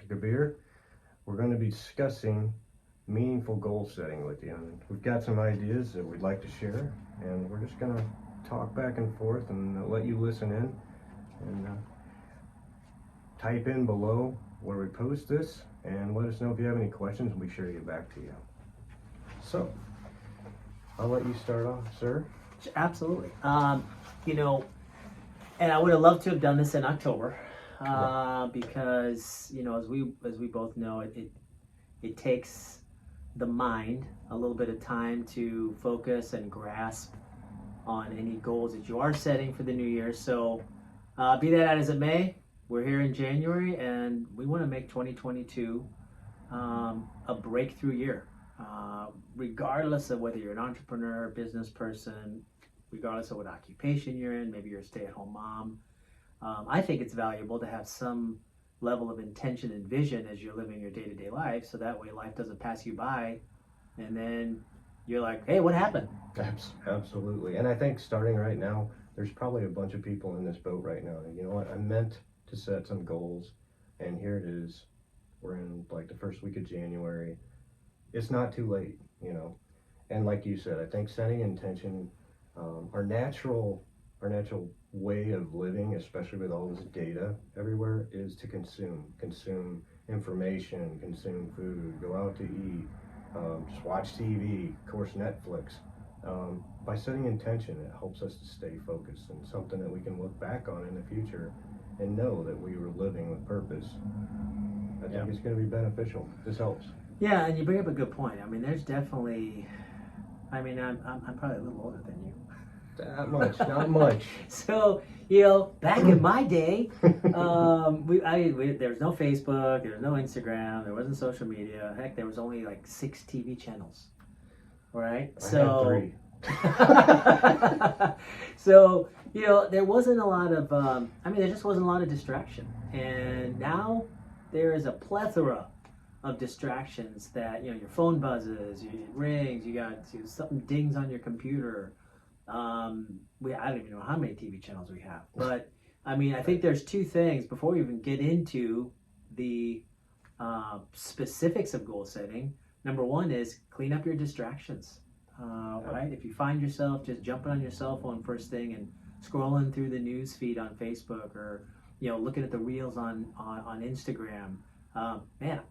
Kabir. We're going to be discussing meaningful goal setting with you. And we've got some ideas that we'd like to share, and we're just going to talk back and forth and let you listen in and type in below where we post this and let us know if you have any questions, and we'll be sure to get back to you. So, I'll let you start off, sir. Absolutely. And I would have loved to have done this in October, because as we both know, it takes the mind a little bit of time to focus and grasp on any goals that you are setting for the new year. So, be that as it may, we're here in January, and we want to make 2022 a breakthrough year. Regardless of whether you're an entrepreneur, business person, regardless of what occupation you're in, maybe you're a stay-at-home mom, I think it's valuable to have some level of intention and vision as you're living your day-to-day life, so that way life doesn't pass you by and then you're like, hey, what happened? Absolutely. And I think starting right now, there's probably a bunch of people in this boat right now. You know what? I meant to set some goals, and here it is. We're in like the first week of January. It's not too late, And like you said, I think setting intention, our natural way of living, especially with all this data everywhere, is to consume information, consume food, go out to eat, just watch TV, of course Netflix. By setting intention, it helps us to stay focused and something that we can look back on in the future and know that we were living with purpose. I think it's going to be beneficial. This helps. Yeah, and you bring up a good point. I mean, there's definitely, I'm probably a little older than you. Not much. So, back in my day, there was no Facebook, there was no Instagram, there wasn't social media. Heck, there was only like 6 TV channels, right? I had 3. So, there wasn't a lot of, there just wasn't a lot of distraction. And now there is a plethora of distractions that, your phone buzzes, it rings, you got something dings on your computer. I don't even know how many TV channels we have, but I think there's 2 things before we even get into the specifics of goal setting. Number 1 is clean up your distractions, right? If you find yourself just jumping on your cell phone first thing and scrolling through the news feed on Facebook, or looking at the reels on Instagram, man,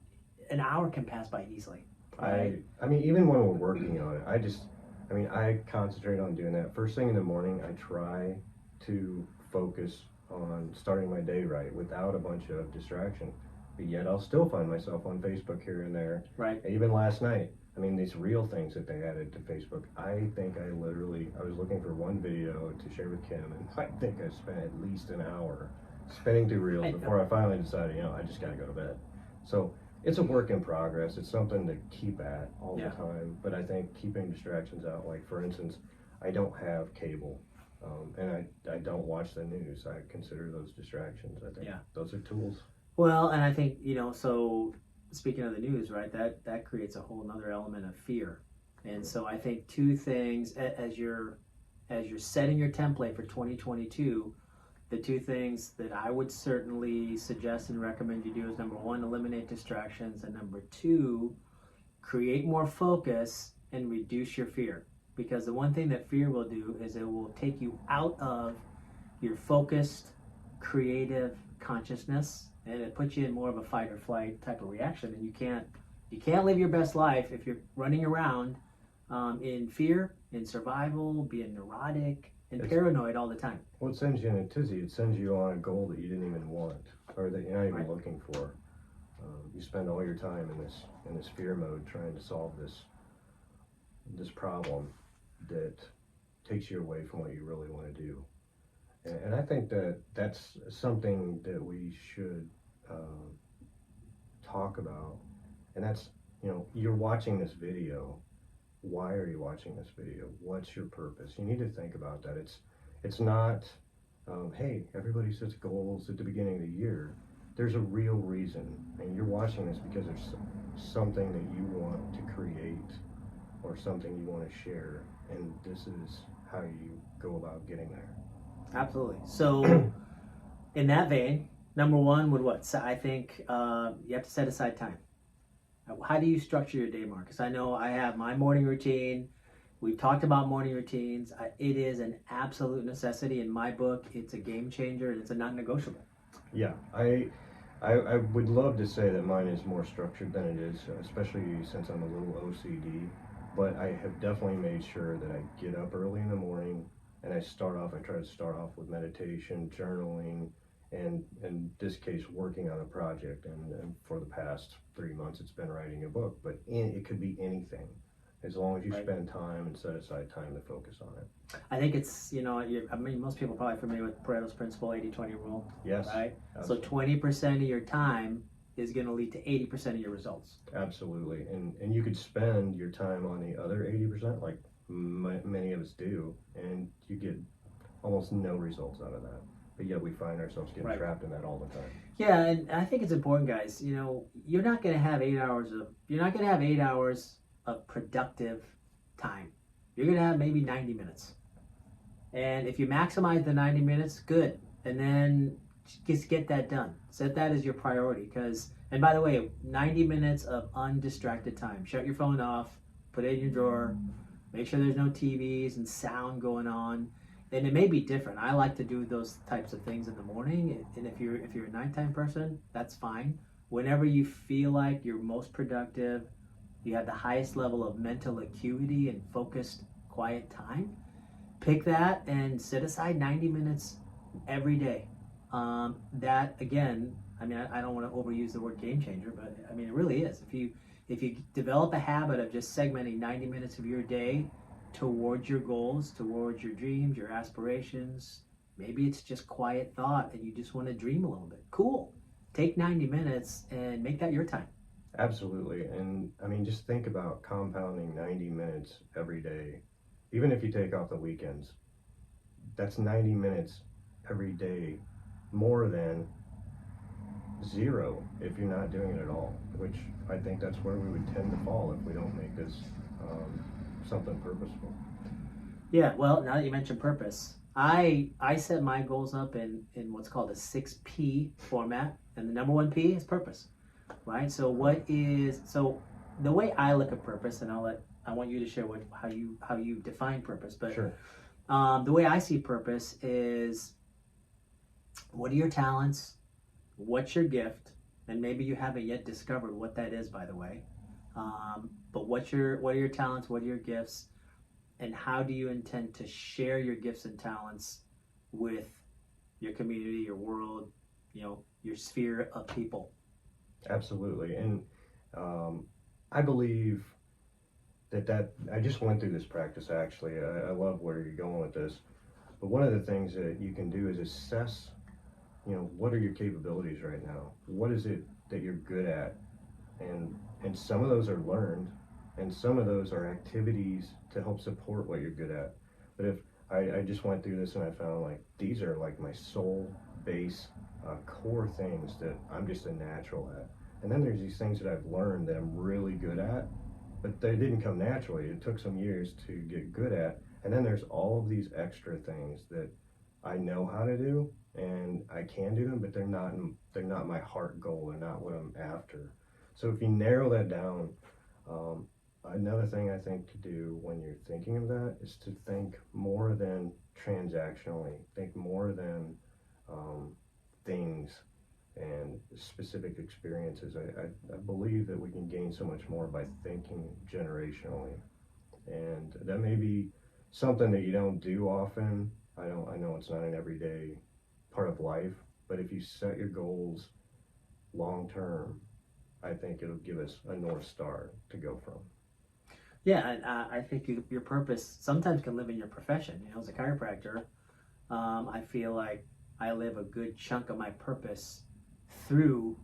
an hour can pass by easily. Right? Even when we're working on it, I concentrate on doing that. First thing in the morning, I try to focus on starting my day right without a bunch of distraction. But yet I'll still find myself on Facebook here and there. Right. Even last night, these real things that they added to Facebook, I think I was looking for one video to share with Kim, and I think I spent at least an hour spinning through reels before I finally decided, I just got to go to bed. So it's a work in progress. It's something to keep at all the time. But I think keeping distractions out, like for instance, I don't have cable, and I don't watch the news. I consider those distractions. I think those are tools. Well, and I think, so speaking of the news, right, that creates a whole nother element of fear. And so I think 2 things, as you're setting your template for 2022, the 2 things that I would certainly suggest and recommend you do is, number 1, eliminate distractions, and number 2, create more focus and reduce your fear. Because the one thing that fear will do is it will take you out of your focused, creative consciousness, and it puts you in more of a fight or flight type of reaction. And you can't live your best life if you're running around in fear, in survival, being neurotic and paranoid all the time. Well, it sends you in a tizzy. It sends you on a goal that you didn't even want, or that you're not even looking for. You spend all your time in this fear mode trying to solve this problem that takes you away from what you really want to do. And I think that's something that we should talk about. And that's, you're watching this video. Why are you watching this video? What's your purpose? You need to think about that. It's not, hey, everybody sets goals at the beginning of the year. There's a real reason, and you're watching this because there's something that you want to create or something you want to share, and this is how you go about getting there. Absolutely. So in that vein, Number one would what? So I think you have to set aside time. How do you structure your day, Marcus? I know I have my morning routine. We've talked about morning routines. It is an absolute necessity in my book. It's a game changer and it's a non-negotiable. Yeah, I would love to say that mine is more structured than it is, especially since I'm a little OCD. But I have definitely made sure that I get up early in the morning and I try to start off with meditation, journaling, and in this case, working on a project. And for the past 3 months, it's been writing a book, but it could be anything. As long as you Right. spend time and set aside time to focus on it. I think it's, I mean, most people are probably familiar with Pareto's principle, 80-20 rule, Yes. right? Absolutely. So 20% of your time is going to lead to 80% of your results. Absolutely. And you could spend your time on the other 80%, like many of us do, and you get almost no results out of that. But yet we find ourselves getting Right. trapped in that all the time. Yeah, and I think it's important, guys. You're not going to have 8 hours of productive time. You're going to have maybe 90 minutes. And if you maximize the 90 minutes, good. And then just get that done. Set that as your priority. And by the way, 90 minutes of undistracted time. Shut your phone off, put it in your drawer, make sure there's no TVs and sound going on. And it may be different. I like to do those types of things in the morning. And if you're a nighttime person, that's fine. Whenever you feel like you're most productive, you have the highest level of mental acuity and focused, quiet time, pick that and set aside 90 minutes every day. That again, I mean, I don't want to overuse the word game changer, but I mean, it really is. If you develop a habit of just segmenting 90 minutes of your day towards your goals, towards your dreams, your aspirations, maybe it's just quiet thought and you just want to dream a little bit. Cool. Take 90 minutes and make that your time. Absolutely. And I mean, just think about compounding 90 minutes every day. Even if you take off the weekends, that's 90 minutes every day, more than zero if you're not doing it at all, which I think that's where we would tend to fall if we don't make this something purposeful. Yeah, well, now that you mentioned purpose, I set my goals up in what's called a 6P format, and the number one P is purpose, right? So the way I look at purpose, and I want you to share how you define purpose, but Sure. The way I see purpose is, what are your talents? What's your gift? And maybe you haven't yet discovered what that is, by the way. But what are your talents? What are your gifts? And how do you intend to share your gifts and talents with your community, your world, your sphere of people? Absolutely. And I believe that I just went through this practice actually. I love where you're going with this. But one of the things that you can do is assess, what are your capabilities right now? What is it that you're good at? And some of those are learned, and some of those are activities to help support what you're good at. But if I just went through this and I found like these are like my soul base core things that I'm just a natural at. And then there's these things that I've learned that I'm really good at, but they didn't come naturally. It took some years to get good at. And then there's all of these extra things that I know how to do and I can do them, but they're not my heart goal. They're not what I'm after. So if you narrow that down, another thing I think to do when you're thinking of that is to think more than transactionally, think more than things and specific experiences. I believe that we can gain so much more by thinking generationally. And that may be something that you don't do often. I know it's not an everyday part of life, but if you set your goals long term, I think it'll give us a North Star to go from. Yeah, and I think your purpose sometimes can live in your profession. As a chiropractor, I feel like I live a good chunk of my purpose through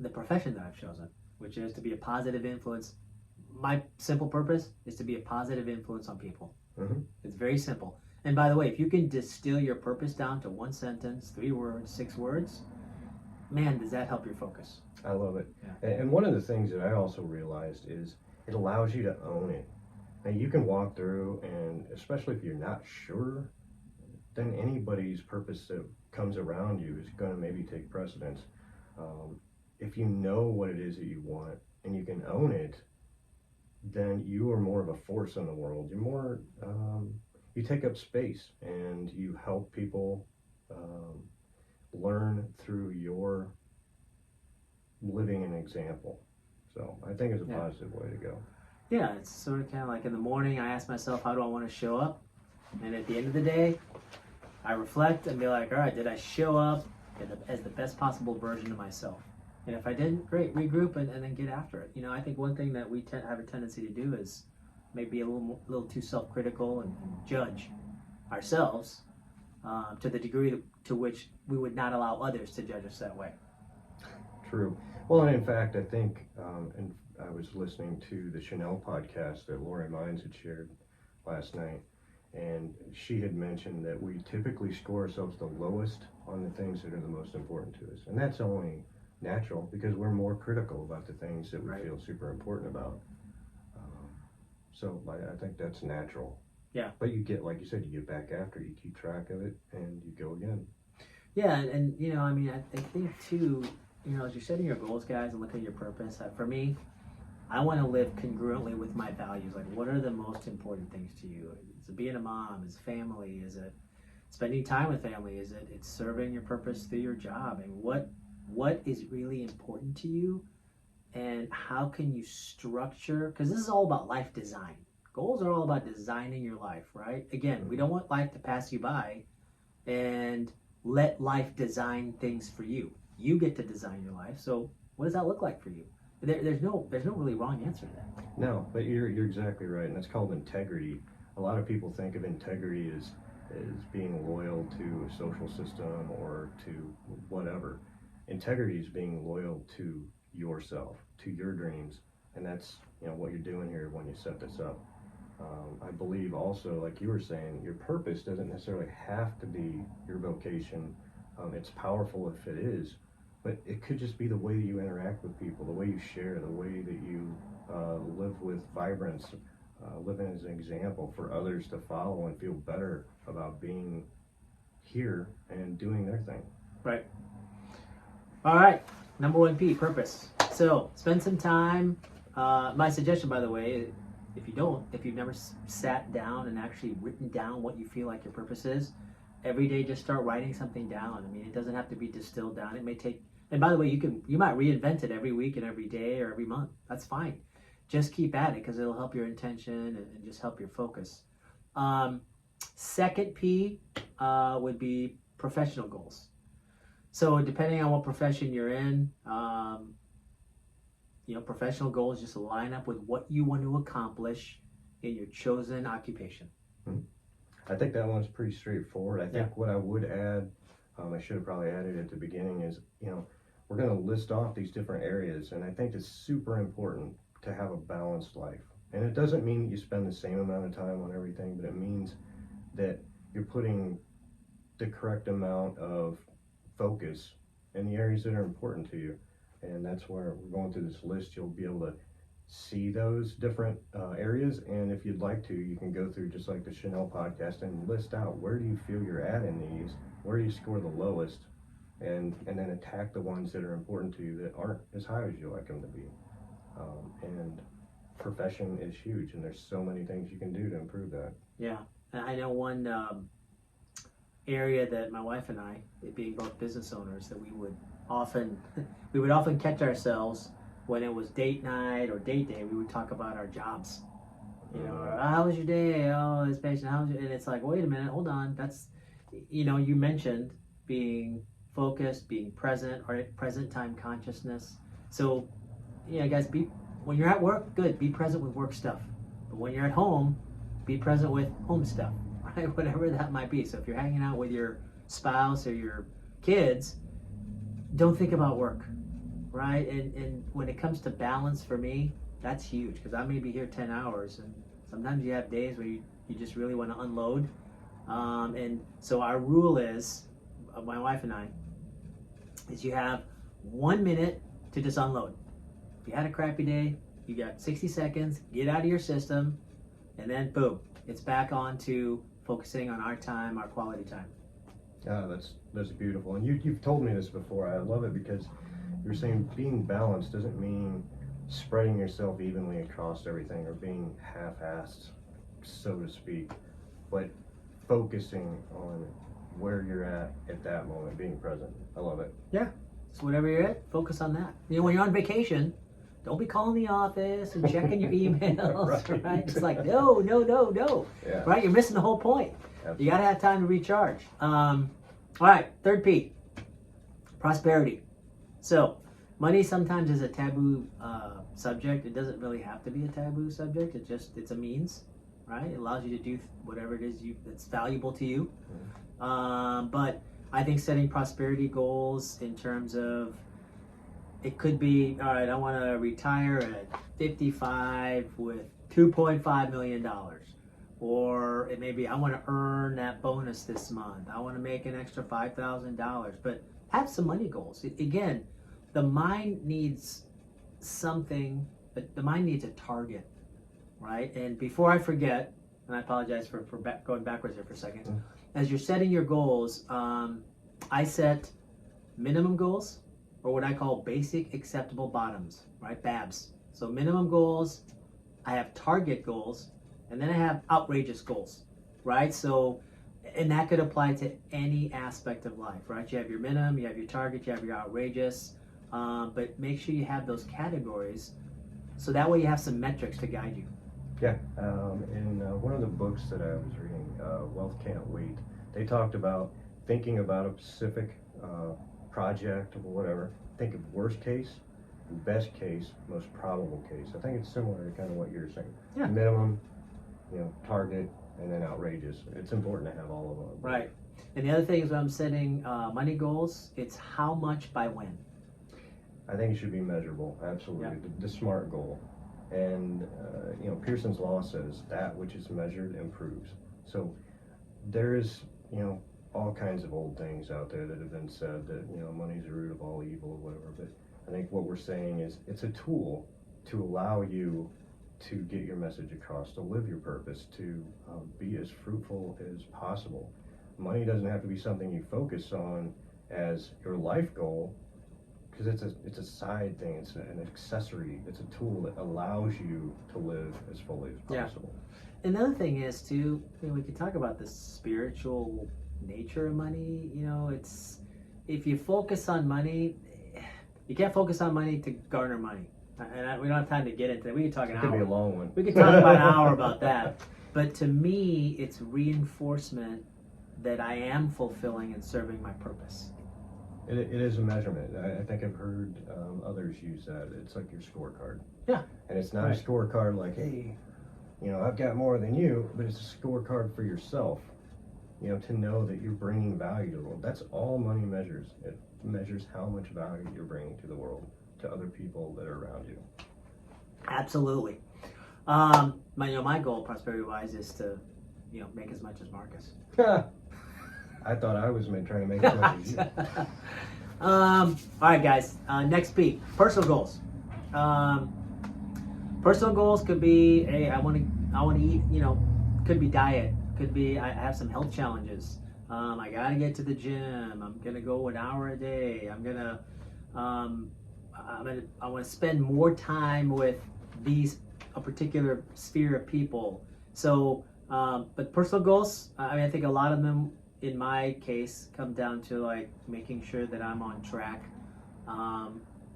the profession that I've chosen, which is to be a positive influence. My simple purpose is to be a positive influence on people. Mm-hmm. It's very simple. And by the way, if you can distill your purpose down to one sentence, 3 words, 6 words, man, does that help your focus? I love it. Yeah. And one of the things that I also realized is it allows you to own it. Now you can walk through, and especially if you're not sure, then anybody's purpose that comes around you is going to maybe take precedence. If you know what it is that you want and you can own it, then you are more of a force in the world. You're more, you take up space and you help people learn through your living an example. So I think it's a positive way to go. Yeah, it's sort of kind of like in the morning, I ask myself, how do I want to show up? And at the end of the day, I reflect and be like, all right, did I show up as the best possible version of myself? And if I didn't, great, regroup and then get after it. You know, I think one thing that we have a tendency to do is maybe a little too self-critical and judge ourselves to the degree to which we would not allow others to judge us that way. True. Well, and in fact, I think, and I was listening to the Chanel podcast that Lori Mines had shared last night, and she had mentioned that we typically score ourselves the lowest on the things that are the most important to us. And that's only natural because we're more critical about the things that we feel super important about. So I think that's natural. Yeah. But you get, like you said, you get back after, you keep track of it, and you go again. Yeah, and you know, I mean, I think too, you know, as you're setting your goals, guys, and looking at your purpose, for me, I want to live congruently with my values. Like, what are the most important things to you? Is it being a mom? Is it family? Is it spending time with family? Is it it's serving your purpose through your job? And what is really important to you? And how can you structure? Because this is all about life design. Goals are all about designing your life, right? Again, we don't want life to pass you by, and let life design things for you. You get to design your life. So what does that look like for you? There's no really wrong answer to that. No, but you're exactly right, and that's called integrity. A lot of people think of integrity as being loyal to a social system or to whatever. Integrity is being loyal to yourself, to your dreams, and that's, you know, what you're doing here when you set this up. I believe also, like you were saying, your purpose doesn't necessarily have to be your vocation. It's powerful if it is, but it could just be the way that you interact with people, the way you share, the way that you live with vibrance, living as an example for others to follow and feel better about being here and doing their thing. Right. All right. Number 1P, purpose. So spend some time. My suggestion, by the way, if you've never sat down and actually written down what you feel like your purpose is, every day just start writing something down. I mean, it doesn't have to be distilled down. It may take, and by the way, you might reinvent it every week and every day or every month. That's fine. Just keep at it because it'll help your intention and just help your focus. Second P would be professional goals. So depending on what profession you're in, you know, professional goals just line up with what you want to accomplish in your chosen occupation. I think that one's pretty straightforward. I think what I would add, I should have probably added at the beginning, is, you know, we're going to list off these different areas, and I think it's super important to have a balanced life. And it doesn't mean that you spend the same amount of time on everything, but it means that you're putting the correct amount of focus in the areas that are important to you. And that's where we're going through this list. You'll be able to see those different areas, and if you'd like to, you can go through just like the Chanel podcast and list out where do you feel you're at in these, where do you score the lowest, and then attack the ones that are important to you that aren't as high as you like them to be. And profession is huge, and there's so many things you can do to improve that. Yeah, I know one area that my wife and I, being both business owners, that we would often catch ourselves when it was date night or date day. We would talk about our jobs. You know, how was your day? Oh, this patient, how was your? And it's like, wait a minute, hold on. That's, you know, you mentioned being focused, being present, or present time consciousness. So, yeah, guys, when you're at work, good, be present with work stuff. But when you're at home, be present with home stuff, right? Whatever that might be. So if you're hanging out with your spouse or your kids, don't think about work, right? And when it comes to balance, for me, that's huge, because I may be here 10 hours, and sometimes you have days where you just really want to unload. And so our rule is, my wife and I, is you have 1 minute to just unload. If you had a crappy day, you got 60 seconds, get out of your system, and then boom, it's back on to focusing on our time, our quality time. That's beautiful. And you've told me this before. I love it because you're saying being balanced doesn't mean spreading yourself evenly across everything or being half-assed, so to speak, but focusing on where you're at that moment, being present. I love it. Yeah. So whatever you're at, focus on that. You know, when you're on vacation, don't be calling the office and checking your emails, right? It's like, no. Yeah. Right? You're missing the whole point. Absolutely. You got to have time to recharge. All right, third P, prosperity. So money sometimes is a taboo subject. It doesn't really have to be a taboo subject. It's a means, right? It allows you to do whatever it is that's valuable to you. But I think setting prosperity goals in terms of, it could be, all right, I want to retire at 55 with $2.5 million. Or it may be, I want to earn that bonus this month. I want to make an extra $5,000. But have some money goals. Again, the mind needs something, the mind needs a target, right? And before I forget, and I apologize for going backwards here for a second, as you're setting your goals, I set minimum goals, or what I call basic acceptable bottoms, right? BABs. So minimum goals, I have target goals, and then I have outrageous goals, right? So, and that could apply to any aspect of life, right? You have your minimum, you have your target, you have your outrageous, but make sure you have those categories so that way you have some metrics to guide you. Yeah, in one of the books that I was reading, Wealth Can't Wait, they talked about thinking about a specific project or whatever. Think of worst case, best case, most probable case. I think it's similar to kind of what you're saying. Yeah. Minimum, target, and then outrageous. It's important to have all of them. Right. And the other thing is when I'm setting money goals, it's how much by when. I think it should be measurable, absolutely. Yeah. The SMART goal. And, Pearson's law says that which is measured improves. So there is, all kinds of old things out there that have been said that, money's the root of all evil or whatever. But I think what we're saying is it's a tool to allow you to get your message across, to live your purpose, to be as fruitful as possible. Money doesn't have to be something you focus on as your life goal, because it's a side thing, it's an accessory, it's a tool that allows you to live as fully as possible. Yeah. Another thing is too, we could talk about the spiritual nature of money. It's, if you focus on money, you can't focus on money to garner money. And we don't have time to get into that. We could talk an hour. It could be a long one. We could talk about an hour about that. But to me, it's reinforcement that I am fulfilling and serving my purpose. It is a measurement. I think I've heard others use that. It's like your scorecard. Yeah. And it's not a scorecard like, hey, I've got more than you, but it's a scorecard for yourself, to know that you're bringing value to the world. That's all money measures. It measures how much value you're bringing to the world, to other people that are around you. Absolutely. My goal, prosperity-wise, is to, make as much as Marcus. I thought I was trying to make as much as you. All right, guys. Next P, personal goals. Personal goals could be, hey, I want to eat. Could be diet. Could be I have some health challenges. I gotta get to the gym. I'm gonna go an hour a day. I want to spend more time with a particular sphere of people. So, but personal goals, I think a lot of them, in my case, come down to like making sure that I'm on track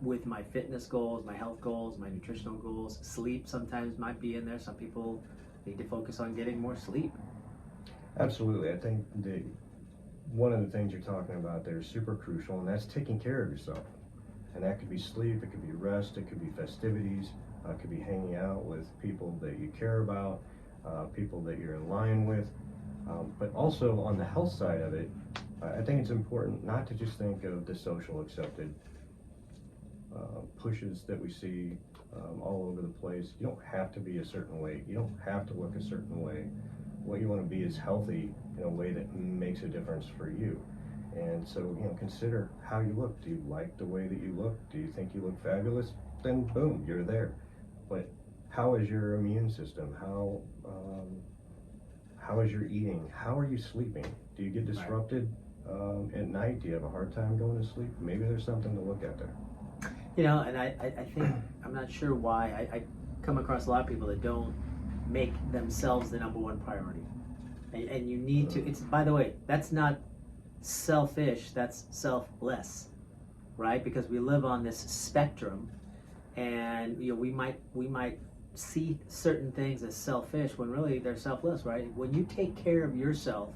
with my fitness goals, my health goals, my nutritional goals. Sleep sometimes might be in there. Some people need to focus on getting more sleep. Absolutely. I think one of the things you're talking about there is super crucial, and that's taking care of yourself. And that could be sleep, it could be rest, it could be festivities, it could be hanging out with people that you care about, people that you're in line with. But also on the health side of it, I think it's important not to just think of the social accepted pushes that we see all over the place. You don't have to be a certain weight. You don't have to look a certain way. What you want to be is healthy in a way that makes a difference for you. And so, consider how you look. Do you like the way that you look? Do you think you look fabulous? Then boom, you're How is your eating? How are you sleeping? Do you get disrupted at night? Do you have a hard time going to sleep? Maybe there's something to look at there. You know, and I think, I'm not sure why, I come across a lot of people that don't make themselves the number one priority. And you need to, it's, by the way, that's not selfish, that's selfless, right? Because we live on this spectrum, and you know, we might see certain things as selfish when really they're selfless, right? When you take care of yourself,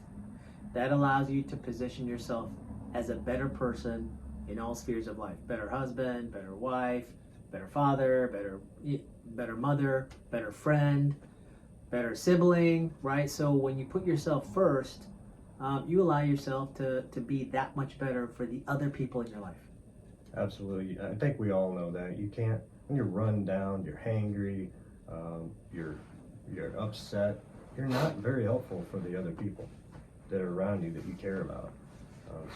that allows you to position yourself as a better person in all spheres of life. Better husband, better wife, better father, better mother, better friend, better sibling, right? So when you put yourself first, you allow yourself to be that much better for the other people in your life. Absolutely. I think we all know that. You can't, when you're run down, you're hangry, you're upset, you're not very helpful for the other people that are around you that you care about.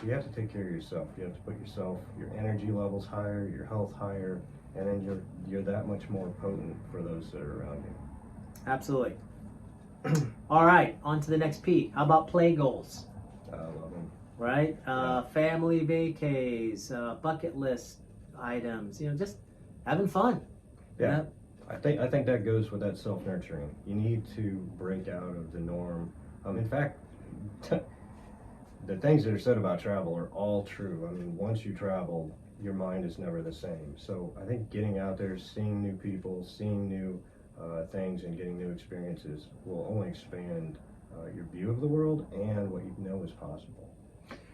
So you have to take care of yourself. You have to put yourself, your energy levels higher, your health higher, and then you're that much more potent for those that are around you. Absolutely. All right, on to the next P. How about play goals? I love them. Right? Family vacays, bucket list items, you know, just having fun. Yeah. You know? I think that goes with that self-nurturing. You need to break out of the norm. In fact, the things that are said about travel are all true. I mean, once you travel, your mind is never the same. So I think getting out there, seeing new people, seeing new things, and getting new experiences will only expand your view of the world and what you know is possible.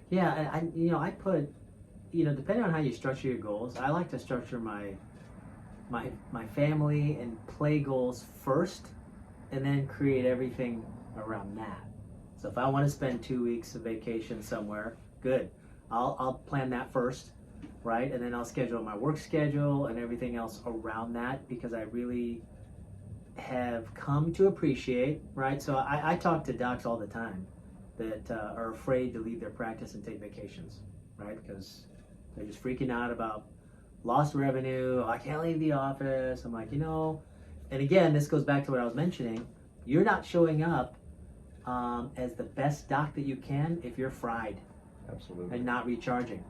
Yeah, I put, depending on how you structure your goals, I like to structure my family and play goals first, and then create everything around that. So if I want to spend 2 weeks of vacation somewhere, good. I'll plan that first, right? And then I'll schedule my work schedule and everything else around that, because I really have come to appreciate, right? So I talk to docs all the time that are afraid to leave their practice and take vacations, right? Because they're just freaking out about lost revenue. I can't leave the office. I'm like, and again, this goes back to what I was mentioning. You're not showing up as the best doc that you can if you're fried. Absolutely. And not recharging.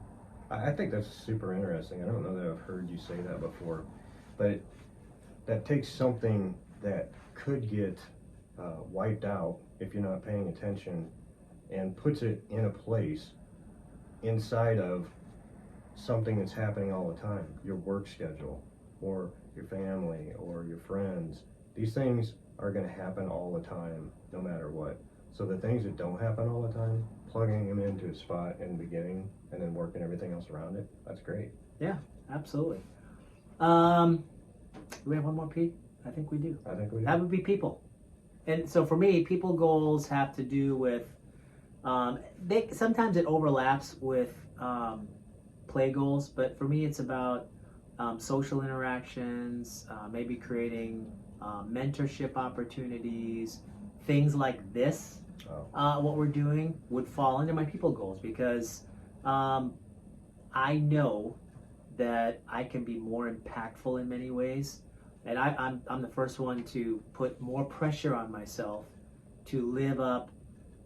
I think that's super interesting. I don't know that I've heard you say that before, but that takes something that could get wiped out if you're not paying attention, and puts it in a place inside of something that's happening all the time, your work schedule or your family or your friends. These things are going to happen all the time, no matter what. So the things that don't happen all the time, plugging them into a spot in the beginning and then working everything else around it, that's great. Yeah, absolutely. Do we have one more, Pete? I think we do. I think we do. That would be people. And so for me, people goals have to do with, sometimes it overlaps with play goals, but for me it's about social interactions, maybe creating mentorship opportunities, things like this. What we're doing would fall into my people goals, because I know that I can be more impactful in many ways, and I'm the first one to put more pressure on myself to live up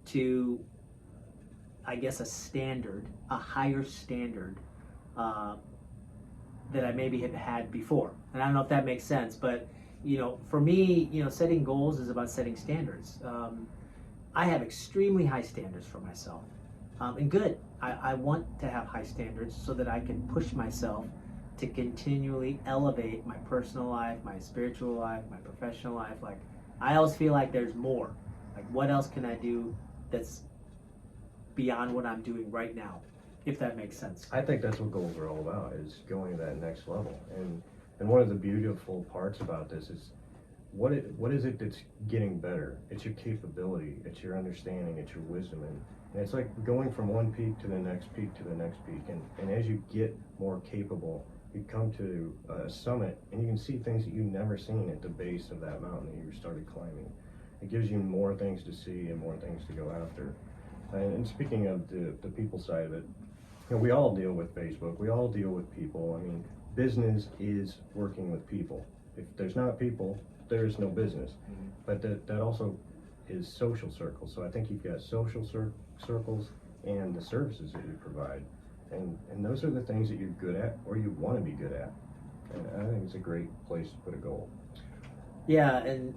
to, I guess, a higher standard that I maybe have had before. And I don't know if that makes sense, but for me, setting goals is about setting standards. I have extremely high standards for myself, and good. I want to have high standards so that I can push myself to continually elevate my personal life, my spiritual life, my professional life. Like, I always feel like there's more. Like, what else can I do that's beyond what I'm doing right now, if that makes sense? I think that's what goals are all about, is going to that next level. And one of the beautiful parts about this is what is it that's getting better? It's your capability, it's your understanding, it's your wisdom. And it's like going from one peak to the next peak to the next peak. And as you get more capable, you come to a summit and you can see things that you've never seen at the base of that mountain that you started climbing. It gives you more things to see and more things to go after. And speaking of the people side of it, we all deal with Facebook. We all deal with people. I mean, business is working with people. If there's not people, there is no business. Mm-hmm. But that also is social circles. So I think you've got social circles and the services that you provide. And those are the things that you're good at or you want to be good at. And I think it's a great place to put a goal. Yeah, and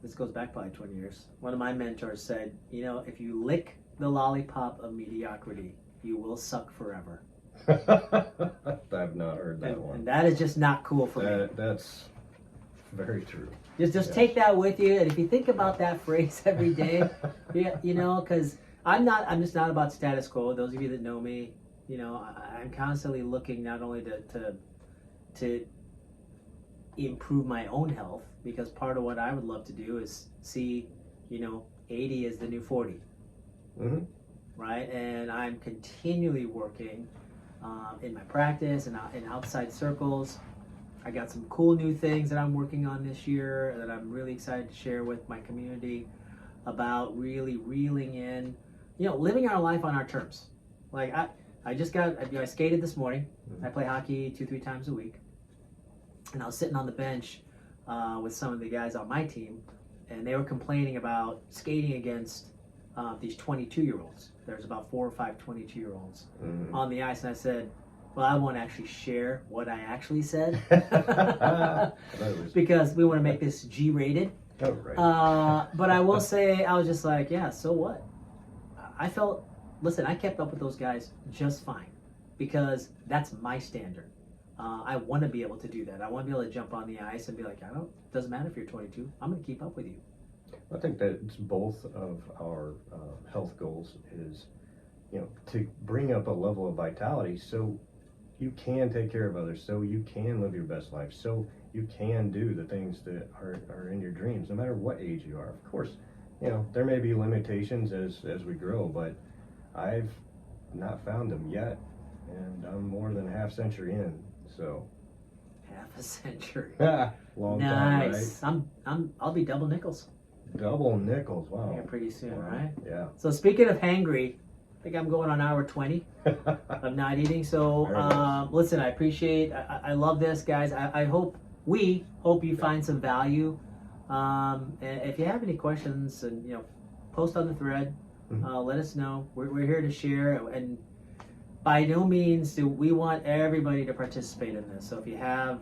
this goes back probably 20 years. One of my mentors said, if you lick the lollipop of mediocrity, you will suck forever. I've not heard that one. And that is just not cool for me. That's very true. Just take that with you, and if you think about that phrase every day, because I'm just not about status quo. Those of you that know me, I'm constantly looking not only to improve my own health, because part of what I would love to do is see, 80 is the new 40. Mm-hmm. Right? And I'm continually working in my practice and in outside circles. I got some cool new things that I'm working on this year that I'm really excited to share with my community about really reeling in, living our life on our terms. Like I skated this morning. Mm-hmm. I play hockey 2-3 times a week. And I was sitting on the bench with some of the guys on my team, and they were complaining about skating against these 22-year-olds. There's about 4 or 5 22-year-olds Mm-hmm. on the ice, and I said, well, I won't actually share what I actually said because we want to make this G-rated. Oh, right. But I will say, I was just like, yeah, so what? I kept up with those guys just fine because that's my standard. I want to be able to do that. I want to be able to jump on the ice and be like, doesn't matter if you're 22, I'm going to keep up with you. I think that it's both of our health goals is, to bring up a level of vitality so you can take care of others, so you can live your best life, so you can do the things that are in your dreams, no matter what age you are. Of course, there may be limitations as we grow, but I've not found them yet, and I'm more than a half century in, so. Half a century. Long nice. time, right? I'll be double nickels. Double nickels, wow. Yeah, pretty soon, Wow. right? Yeah. So speaking of hangry, I think I'm going on hour 20 of not eating. So Very nice. listen, I appreciate, I love this, guys. We hope you find some value. And if you have any questions, and post on the thread. Mhm. Let us know. We're here to share, and by no means do we want everybody to participate in this. So if you have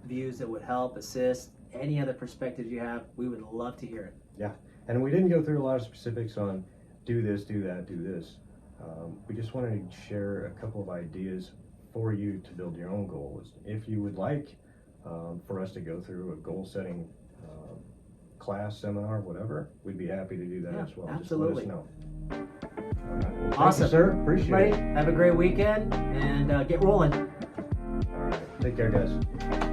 views that would help, assist, any other perspectives you have, we would love to hear it. Yeah, and we didn't go through a lot of specifics on do this, do that, do this. We just wanted to share a couple of ideas for you to build your own goals. If you would like for us to go through a goal setting class, seminar, whatever, we'd be happy to do that as well. Absolutely. Just let us know. All right. Well, Awesome. thank you, sir. Appreciate Everybody, it. have a great weekend and get rolling. All right. Take care, guys.